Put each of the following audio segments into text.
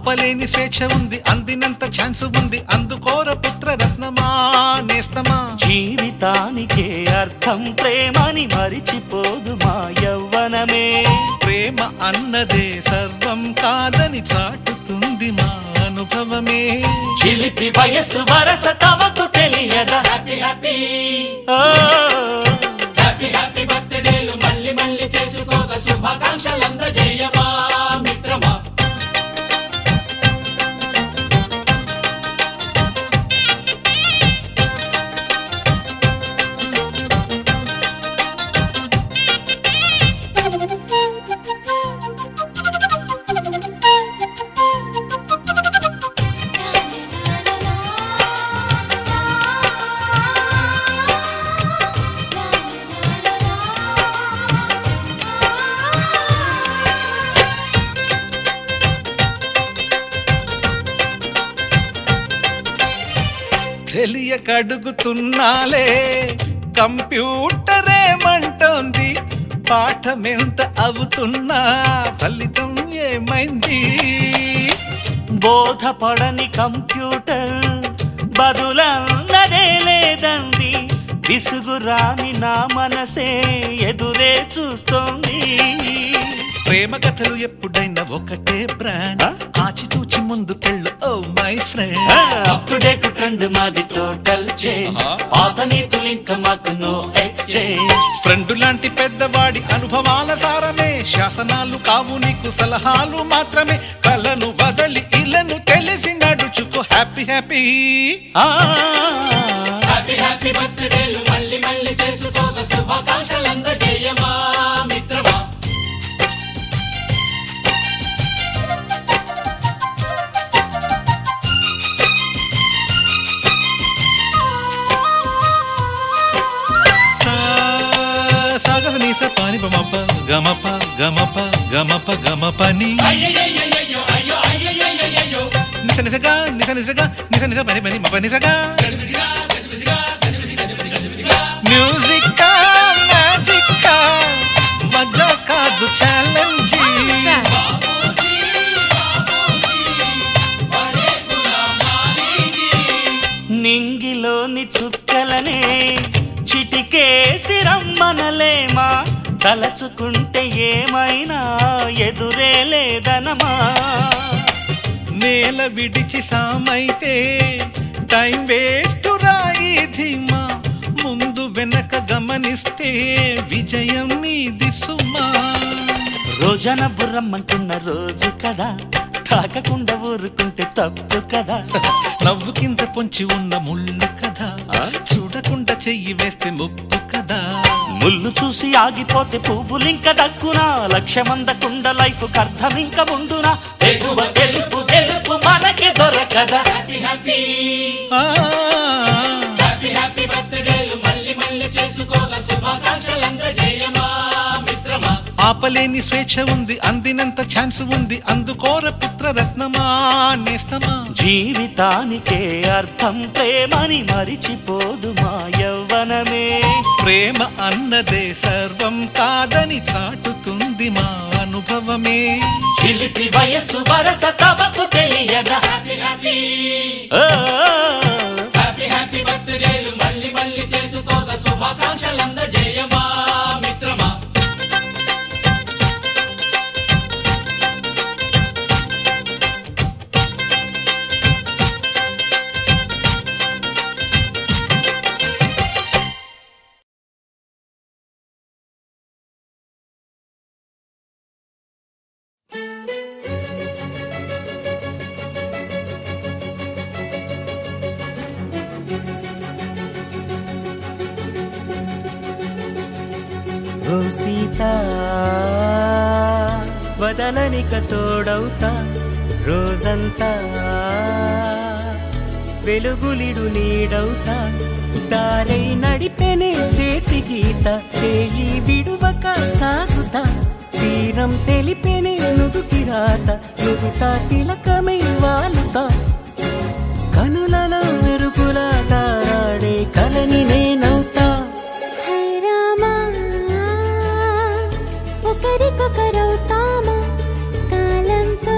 ఆపలేని స్వేచ్ఛ ఉంది, అందినంత ఛాన్స్ ఉంది, అందుకోర పుత్రరత్నమా నేస్తమా. జీవితానికే అర్థం ప్రేమని మరిచిపోదు మా యవ్వనమే. ప్రేమ అన్నదే సర్వం కాదని చాటుతుంది మా అనుభవమే. చిలిపి వయసు వరస తమకు తెలియదా. హ్యాపీ హ్యాపీ హ్యాపీ హ్యాపీ బర్త్డేలు మళ్ళీ మళ్ళీ చేసుకోగా శుభాకాంక్షలందజేయమా మిత్రమా. తెలియకడుగుతున్నాలే కంప్యూటరేమంటోంది, పాఠమెంత అవుతున్నా ఫలితం ఏమైంది. బోధపడని కంప్యూటర్ బదులన్నదే లేదంది, విసుగురాని నా మనసే ఎదురే చూస్తోంది. ప్రేమ కథలు ఎప్పుడైనా ఒకటే బ్రాండ్, ఆచితూచి ముందుకెళ్ళు oh my friend. Up to date trend మాది టోటల్ చేంజ్, పాత నీతులు ఇంకా మాకు నో ఎక్స్చేంజ్. ఫ్రెండ్ లాంటి పెద్దవాడి అనుభవాల సారమే, శాసనాలు కావు నీకు సలహాలు మాత్రమే. కలను వదలి ఇలను తెలిసి నడుచుకో హ్యాపీ హ్యాపీ హ్యాపీ హ్యాపీ బర్త్డేలు మళ్ళీ మళ్ళీ చేసుకోగా శుభాకాంక్షలందజేయమా మిత్రమా. గమప గమప గమప గమపని నిస నిసగా నిస నిసగా నిస నిస పని పని మప నిసగా. మ్యూజిక్ మ్యాజిక్ మజా కాదు ఛాలెంజ్. నింగిలోని చుక్కలనే చిటికేసి రమ్మనలేమా, తలచుకుంటే ఏమైనా ఎదురే లేదనమా. నేల విడిచి సామైతే టైం వేస్ట్ రాయి ధీమా, ముందు వెనక గమనిస్తే విజయం నీది సుమా. రోజన బుర్రమ్మంటున్న రోజు కదా, తాకకుండా ఊరుకుంటే తప్పు కదా. నవ్వు కింద పొంచి ఉన్న ముళ్ళు కదా, చూడకుండా చెయ్యి వేస్తే ముప్పు కదా. ముళ్ళు చూసి ఆగిపోతే పువ్వులింక దక్కునా, లక్ష్యమందకుండ లైఫ్ అర్థం ఇంక ఉండునా. ఎగువ గెలుపు గెలుపు మనకి దొరకదా. హ్యాపీ హ్యాపీ హ్యాపీ హ్యాపీ బర్త్డేలు మళ్ళీ మళ్ళీ చేసుకోగా శుభాకాంక్షలందజేయమా మిత్రమా. ఆపలేని స్వేచ్ఛ ఉంది, అందినంత ఛాన్స్ ఉంది, అందుకోర పుత్రరత్నమా నేస్తమా. జీవితానికే అర్థం ప్రేమని మరిచిపోదు మా యవ్వనమే. ప్రేమ అన్నదే సర్వం కాదని చాటుతుంది మా అనుభవమే. చిలిపి వయసు వరస తమకు తెలియదా. హ్యాపీ హ్యాపీ హ్యాపీ హ్యాపీ బర్త్డేలు మళ్ళీ మళ్ళీ చేసుకోగా శుభాకాంక్షలందజేయమా మిత్రమా. ఓ సీతా వదలనిక తోడవుతా, రోజంతా వెలుగులిడు నీడవుతా. దారై నడిపెనే చేతి గీత, చేయి విడువక సాగుతా. తీరం తెలిపెనే నుదుటి రాత, నుదుట తిలకమై వాలుతా. కనులలో మెరుపులా తారాడే కలని నేనవుతా. ఒకరికొకరవుతామా కాలంతో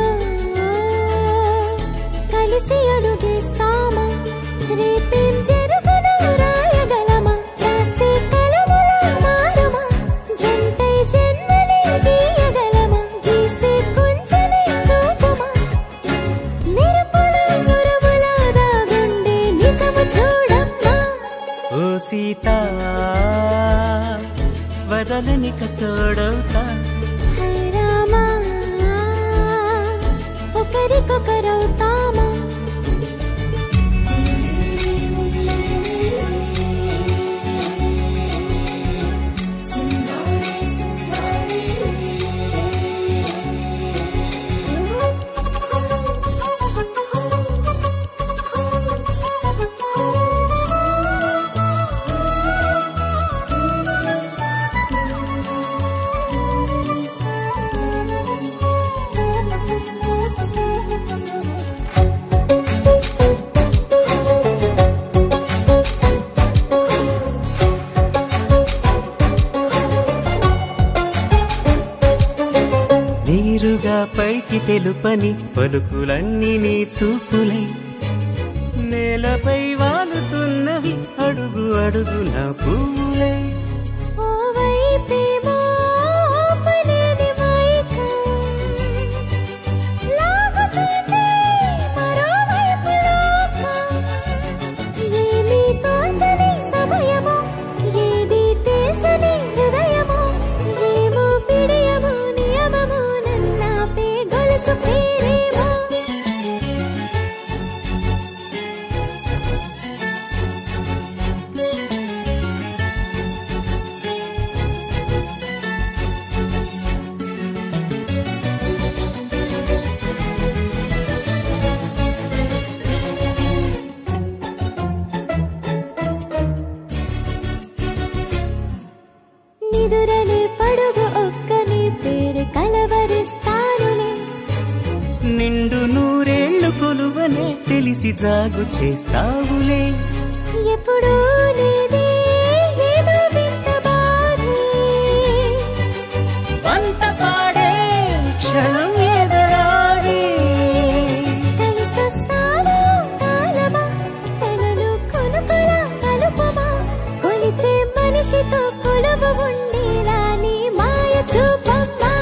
రేపేం జరుగునో రాయగలమా రాసే కలములా మారుమా జంటై జన్మని గీయగలమా గీసే కుంచెని చూపుమా మెరుపుల మురముల దాగుండే నిజము చూడమ్మా ఓ సీత వదలనిక తోడవుతా హై రామా ఒకరికొకరవుతామా నీరుగా పైకి తెలుపని పలుకులన్నీ నీ చూపులై నేలపై వాలుతున్నవి అడుగు అడుగున పువ్వులై ఓ వైపేమో ఆపలేని మైకం లాగుతుంది మరోవైపు లోకం ఏమీ తోచని సమయమో ఏది తేల్చని హృదయమో ఏమో పిడియమో నియమమో నన్నాపే గొలుసు పేరేమో నిదురలే పడుగు ఒక్కని పేరు కలవరిస్తానులే నిండు నూరేళ్లు కొలువనే తెలిసి జాగు చేస్తావులే ఎప్పుడూ లేదే ఏదో వింత బాధే వంత పాడే క్షణం ఎదరాడే కలిసొస్తావో కాలమా కలలు కొనుకల కలుపమా కొలిచే మనిషితో కొలువు ఉండేలా నీ మాయ చూపమ్మా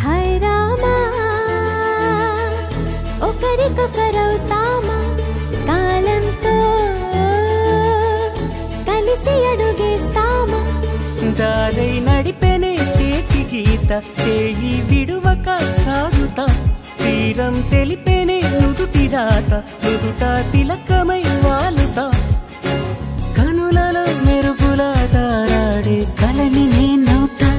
హై రామా ఒకరికొకరవుతామా కాలంతో కలిసి అడుగేస్తామా దారై నడిపెనే చేతి గీత చేయి విడువక సాగుతా తీరం తెలిపెనే నుదుటి రాత నుదుట తిలకమై వాలుతా కనులలో మెరుపుల దారాడే కలని నేనవుతా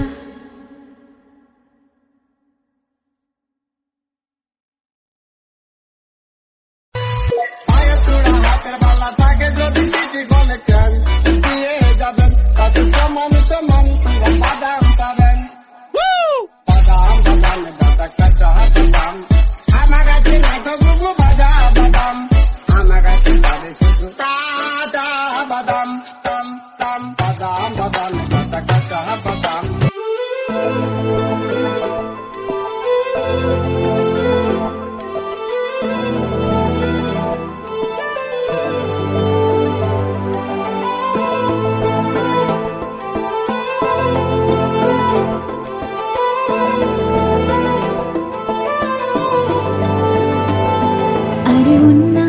అరే ఉన్నా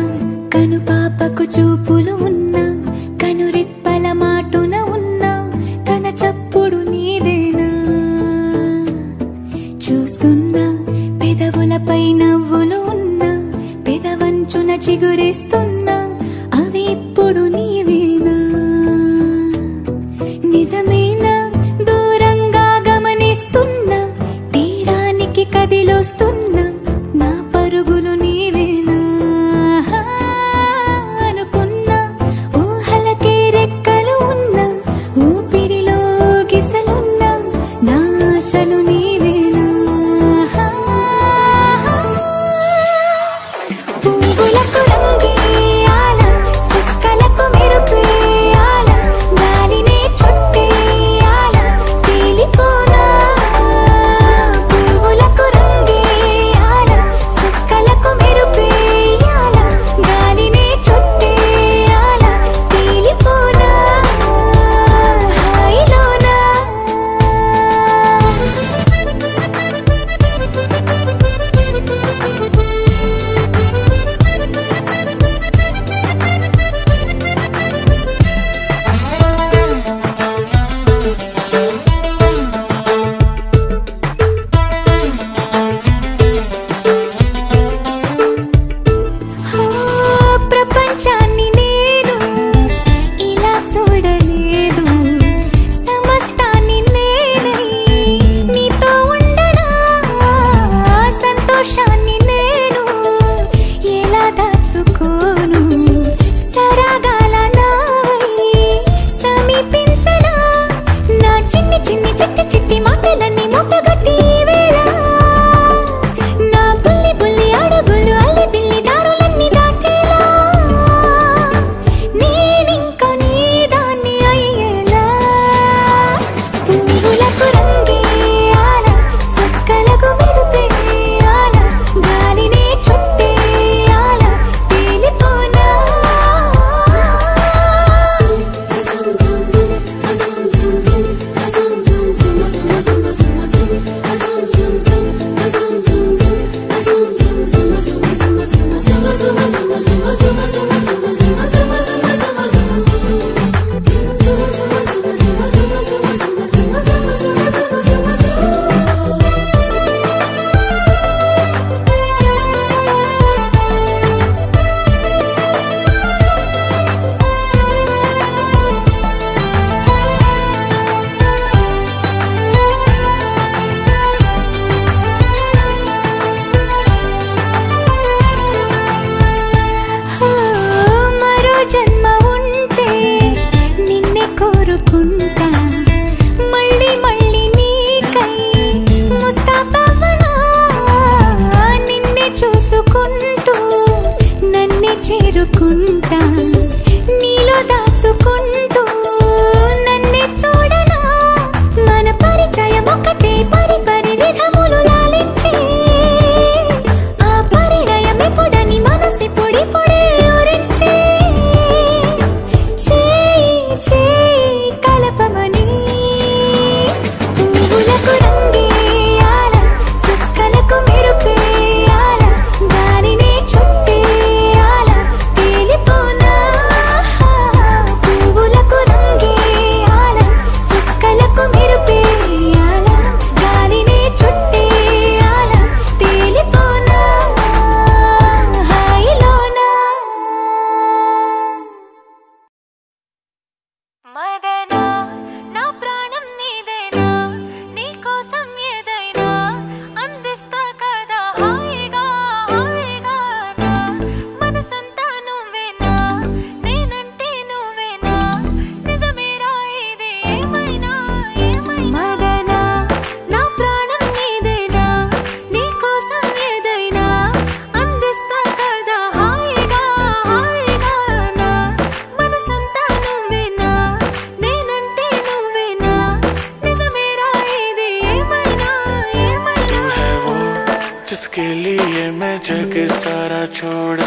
కను పాపకు చూపులు ఉన్నా కను రిప్పల మాటున ఉన్నా తన చప్పుడు నీదేనా చూస్తున్నా పెదవులపై నవ్వులు ఉన్నా పెదవంచున చిగురిస్తున్నా అవి ఇప్పుడు నీవేనా నిజమేనా దూరంగా గమనిస్తున్నా తీరానికి కదిలొస్తున్నా నా పరుగులు నీవేనా అనుకున్నా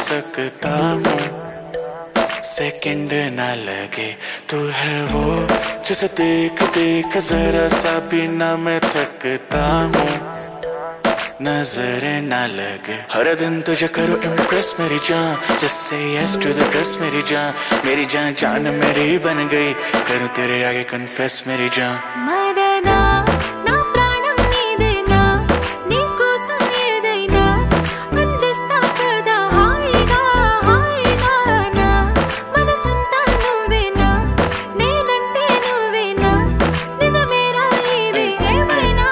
सकता हूँ सेकंड ना लगे तू है वो जिसे देख देख जरा सा भी ना मैं थकता हूँ नजरें ना लगे हर दिन तुझे करो इम्प्रेस मेरी जान just say yes to the dress मेरी जान जान मेरी बन गई करूँ तेरे आगे confess मेरी जान మదనా నా ప్రాణం నీదేనా నీకోసం ఏదైనా అందిస్తా కదా హాయిగా హాయిగా నా మనసంతా నువ్వేనా నేనంటే నువ్వేనా నిజమేరా ఇది ఏమైనా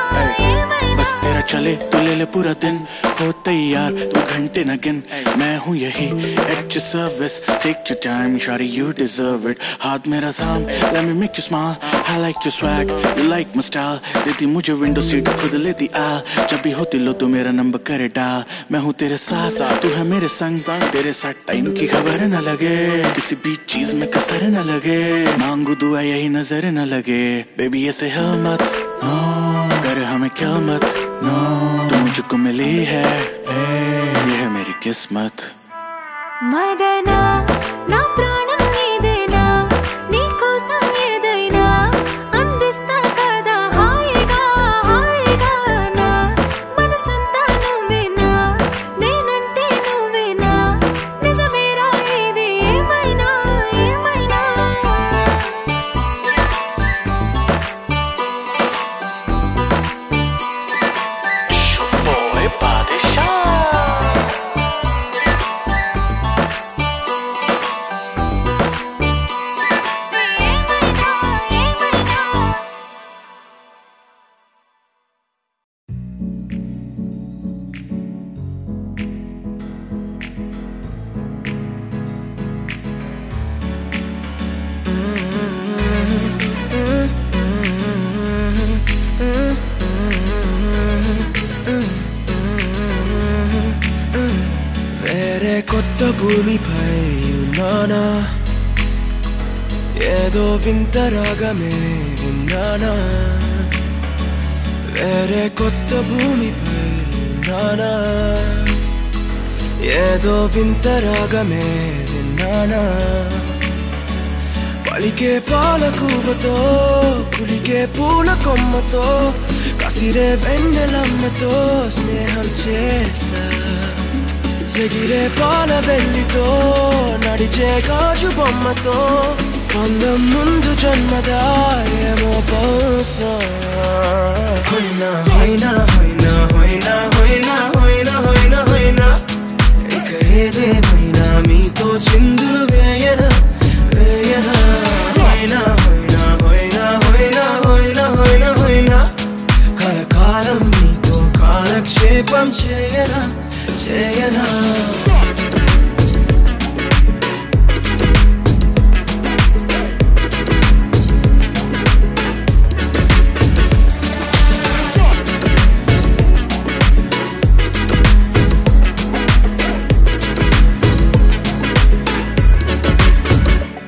बस तेरा चले तो ले ले पूरा दिन हो तैयार तू घंटे न गिन मैं हूँ यही at your service take your time shawty you deserve it हाथ मेरा थाम let me make you smile I like your swag you like my style देती मुझे विंडो सीट खुद लेती आ जब भी होती लो तो मेरा नंबर करे डाल मैं हूँ तेरे साथ तू है मेरे संग तेरे साथ टाइम की खबर न लगे किसी भी चीज में कसर न लगे मांगू दुआ यही नजर न लगे बेबी ऐसे है मत कर हमें क्या मत तू मुझको मिली है ये है मेरी किस्मत మదనా నా ప్రాణం నీదేనా నీకోసం ఏదైనా అందిస్తా కదా హాయిగా హాయిగా నా మనసంతా నువ్వేనా నేనంటే నువ్వేనా నిజమేరా ఇది ఏమైనా ఏమైనా boy Badshah వేరే కొత్త భూమిపై ఉన్నానా ఏదో వింత రాగమే విన్నానా వేరే కొత్త భూమిపై ఉన్నానా ఏదో వింత రాగమే విన్నానా పలికే పాలకూవతో కులికే పూల కొమ్మతో కసిరే వెన్నెలమ్మతో స్నేహం చేసా ఎగిరే పాల వెల్లితో నడిచే గాజు బొమ్మతో అందం ముందు జన్మదా ఏమో బహుశా హోయినా హోయినా హోయినా హోయినా హోయినా హోయినా హోయినా హోయినా ఇక ఏదేమైనా మీతో చిందులు వేయనా వేయనా హోయినా హోయినా హోయినా హోయినా హోయినా హోయినా హోయినా కలకాలం మీతో కాలక్షేపం చేయనా చేయనా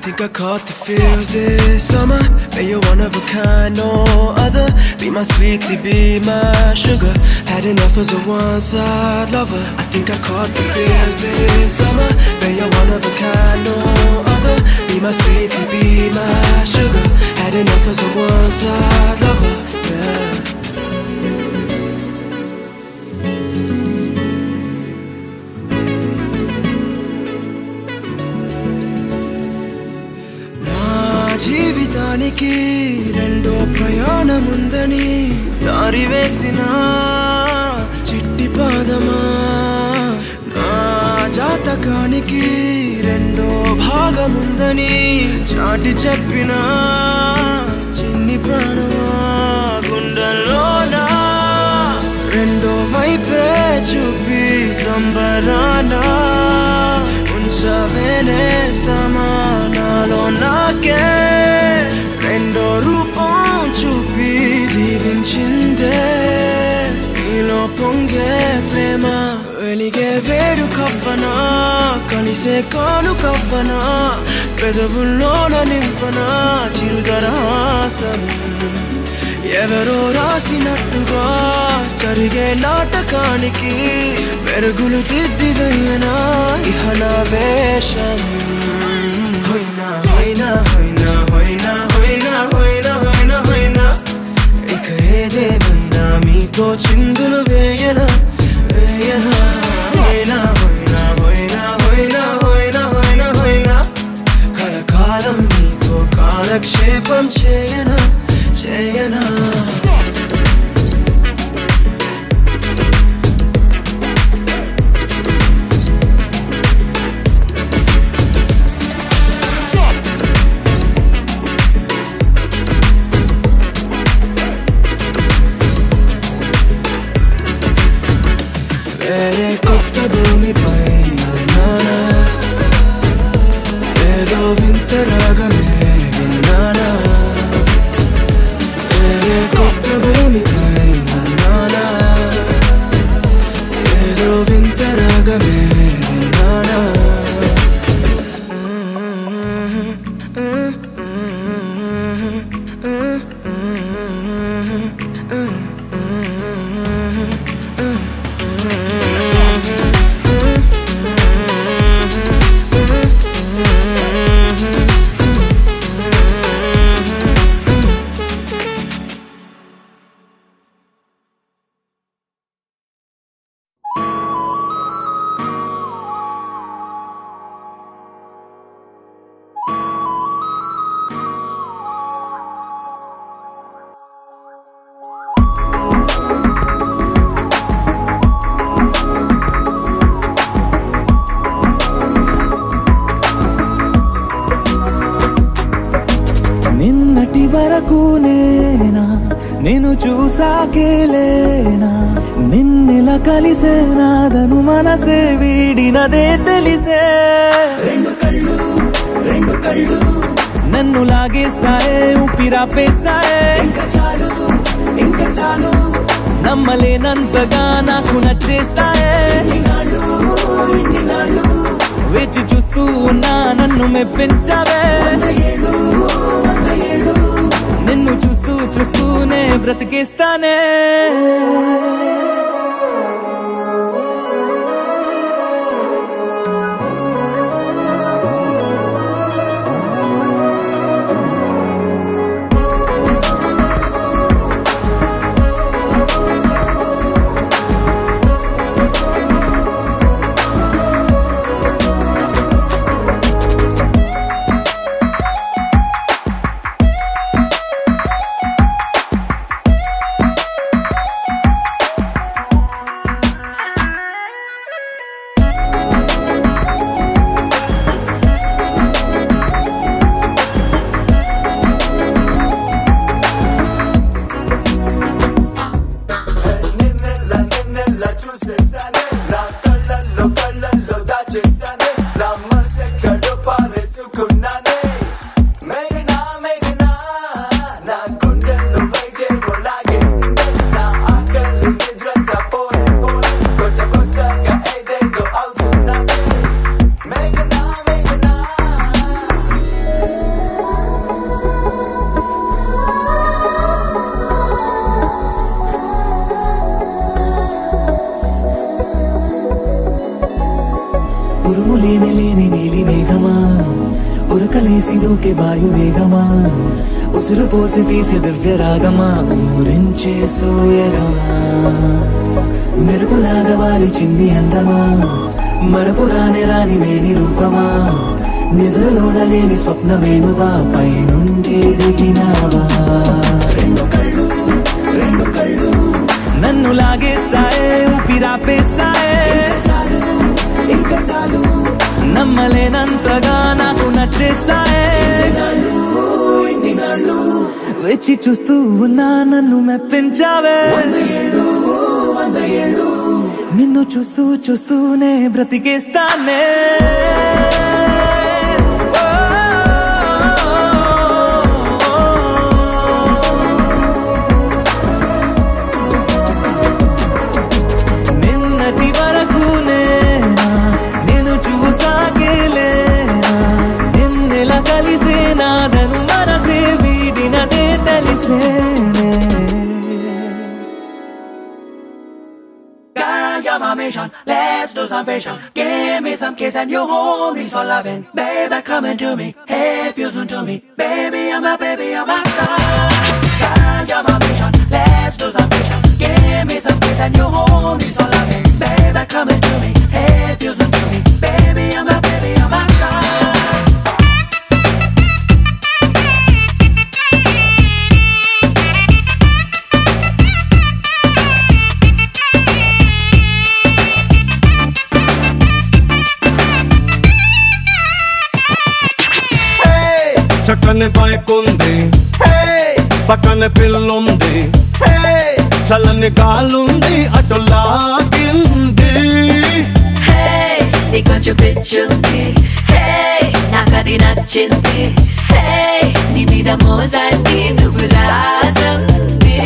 Think I caught the feels this summer. Man, you're one of a kind, no other. Be my sweetie, be my sugar. Had enough as a one-side lover. I think I caught the feels this summer. Man, you're one of a kind, no other. Be my sweetie, be my sugar. Had enough as a one-side lover. Yeah. జీవితానికి రెండో ప్రయాణముందని దారి వేసిన చిట్టి పాదమా నా జాతకానికి రెండో భాగముందని చాటి చెప్పిన చిన్ని ప్రాణమా గుండెల్లోనా రెండో వైపే చూపి సంబరాన ఉంచవేనేస్తామా నాలో నాకే రెండో రూపం చూపి దీవించిందే నీలో పొంగే ప్రేమ వెలిగే వేడు కవ్వనా కలిసే కాను కవ్వనా పెదవుల్లోన నింపనా చిరుదరహాసం ఎవరో రాసినట్టుగా జరిగే నాటకానికి మెరుగులు దిద్దివైనా ఇహ నా వేషం హోయినా హోయినా హోయినా హోయినా హోయినా హోయినా హోయినా హోయినా ఇక ఏదేమైనా మీతో చిందులు వేయనా వేయనా హోయినా హోయినా హోయినా హోయినా హోయినా హోయినా హోయినా కలకాలం మీతో కాలక్షేపం చేయనా చేయనా వేరే కొత్త భూమిపై నానా ఏదో వింత రాగమే విన్నానా వేరే కొత్త భూమిపై నానా ఏదో వింత రాగమే విన్నానా నిన్నటి వరకు నేనా నేను చూసాకేలేనా నిన్నెలా కలిసేనాదను మనసే వీడినదే తెలిసే రెండు కళ్ళు నన్ను లాగేసాయే ఊపిరాపేసాయే ఇంకా చాలు నమ్మలేనంతగా నాకు నచ్చేస్తాయే వేచి చూస్తూ ఉన్నా నన్ను మెప్పించావే నిన్ను చూస్తూ చూస్తూనే బ్రతికేస్తానే ఉరుములేని నీలి మేఘమా ఉరకలేసి దూకే వాయు వేగమా ఉసురు పోసి తీసే దివ్య రాగమా ఊరించే సూయగమా మెరుపులాగా వాలి చిన్ని అందమా మరపు రాని మేని రూపమా నిద్రలోన లేని స్వప్నమేనువా పై నుండి దిగినావా రెండు కళ్ళు నన్ను లాగేసాయే ఊపిరాపేసాయే ఇంకా చాలు నమ్మలేనంతగా నాకు నచ్చేస్తాయే వేచి చూస్తూ ఉన్నా నన్ను మెప్పించావే నిన్ను చూస్తూ చూస్తూనే బ్రతికేస్తానే నిన్నటి వరకు నేను చూసాకేలేనా నిన్నెలా కలిసేనాదను మనసే వీడినదే తెలిసేనే mission, let's do some vision. Give me some kiss and you hold me so loving. Baby, come into me, hey, fusion to me. Baby, I'm a star. Girl, you're my mission, let's do some vision. Give me some kiss and you hold me so loving. Baby, come into me, hey, fusion to me. Baby, I'm a star. చక్కని bike ఉంది, పక్కన పిల్లుంది, చల్లని గాలుంది, అటు లాగింది. నీ కొంచెం పిచ్చుంది, నాకది నచ్చింది. నీ మీద మోజంది, నువ్వు రాజంది.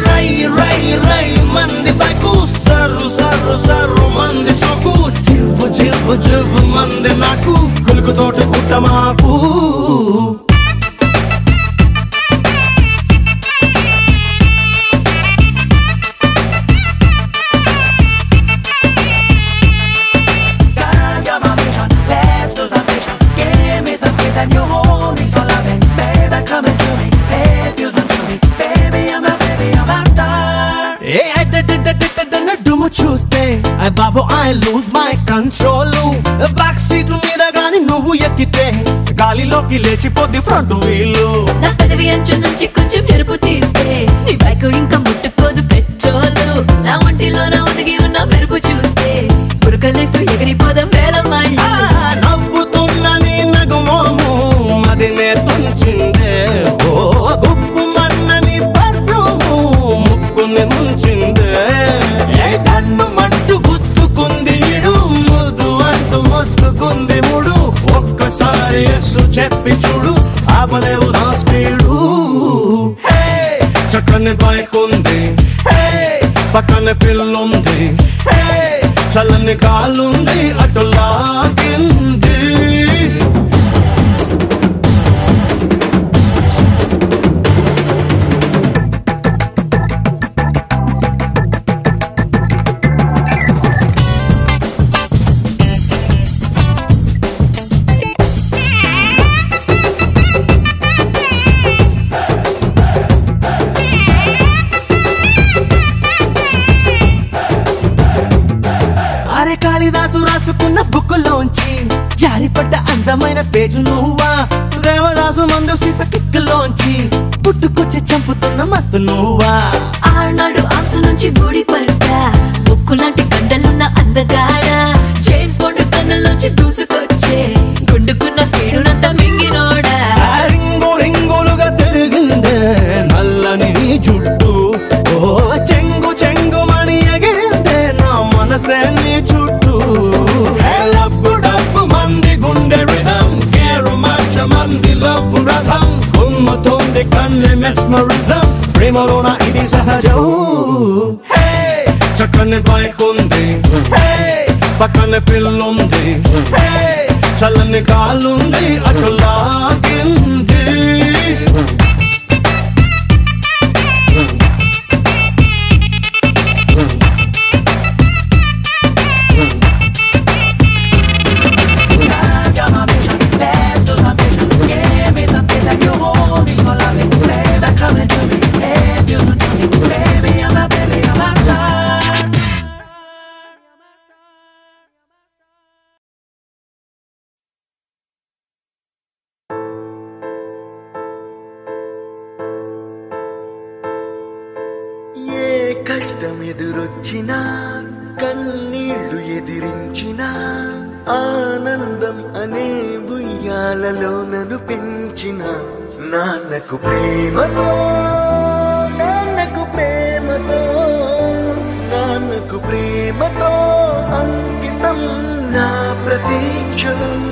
రై రై రై మంది బైకు, సర్రు సర్రు సర్రు మంది సోకు, జివ్వు జివ్వు జివ్వు మంది నాకు, కులుకుతోటి గుట్ట మాకు. చూస్తే బాబు I lose my control. Back seat మీద గాని నువ్వు ఎక్కితే గాలిలోకి లేచిపోద్ది ఫ్రంట్ వీలు. నా పదవి అంచు నుంచి కొంచెం ఎరుపు తీస్తే నీ బైక్ ఇంకా ముట్టుకోదు పెట్రోలు. నా ఒంటిలో నా ఒదిగి ఉన్న మెరుపు చూస్తే పురకలేస్తూ ఎగిరిపోదాం వేలమ్మాయి. నవ్వుతున్న నీ నగుమోము అది నే తుంచిందే, ఓ గుప్పు మన్న నీ పర్ఫ్యూము ముక్కుని ముంచిందే. కన్ను మంటూ గుద్దుకుంది ఇడు, ముద్దు అంటూ మొత్తుకుంది ముడు. ఒక్కసారి ఎస్సు చెప్పి చూడు, ఆపలేవు నా స్పీడు. చక్కని బైక్ ఉంది, పక్కన పిల్లుంది, చల్లని కాలుంది, అటు లాగింది. కాళిదాసు రాసుకున్న బుక్కులోంచి జారిపడ్డ అందమైన పేజు నువ్వా. దేవదాసు మందు సీస కిక్కులోంచి పుట్టుకొచ్చి చంపుతున్న మత్తు నువ్వా. ఆనాడు ఆంసు నుంచి ఊడిపడ్డా ఉక్కు లాంటి కండలున్న అందగాడ. జేమ్స్ బాండ్ కన్నులోంచి దూసుకొచ్చే గుండుకున్న స్పీడునంతా మింగినోడా. రింగు రింగులుగా తిరిగిందే నల్లని జుట్టు, ఓ చెంగు చెంగు మని ఎగిరిందే నా మనసే నీ చుట్టూ. లవ్వు డబ్బు మంది గుండె రిధం, కేరు మార్చ మంది లవ్వు రథం. కుమ్ముతుంది కన్ను మెస్మరిజం, ప్రేమలోన ఇది సహజం. చక్కని బైక్ ఉంది, పక్కన పిల్లుంది, చల్లని కాలుంది, అటు లాగింది. కష్టం ఎదురొచ్చినా కన్నీళ్లు ఎదిరించినా ఆనందం అనే ఉయ్యాలలో నన్ను పెంచిన నాన్నకు ప్రేమతో నాన్నకు ప్రేమతో నాన్నకు ప్రేమతో అంకితం నా ప్రతీక్షణం.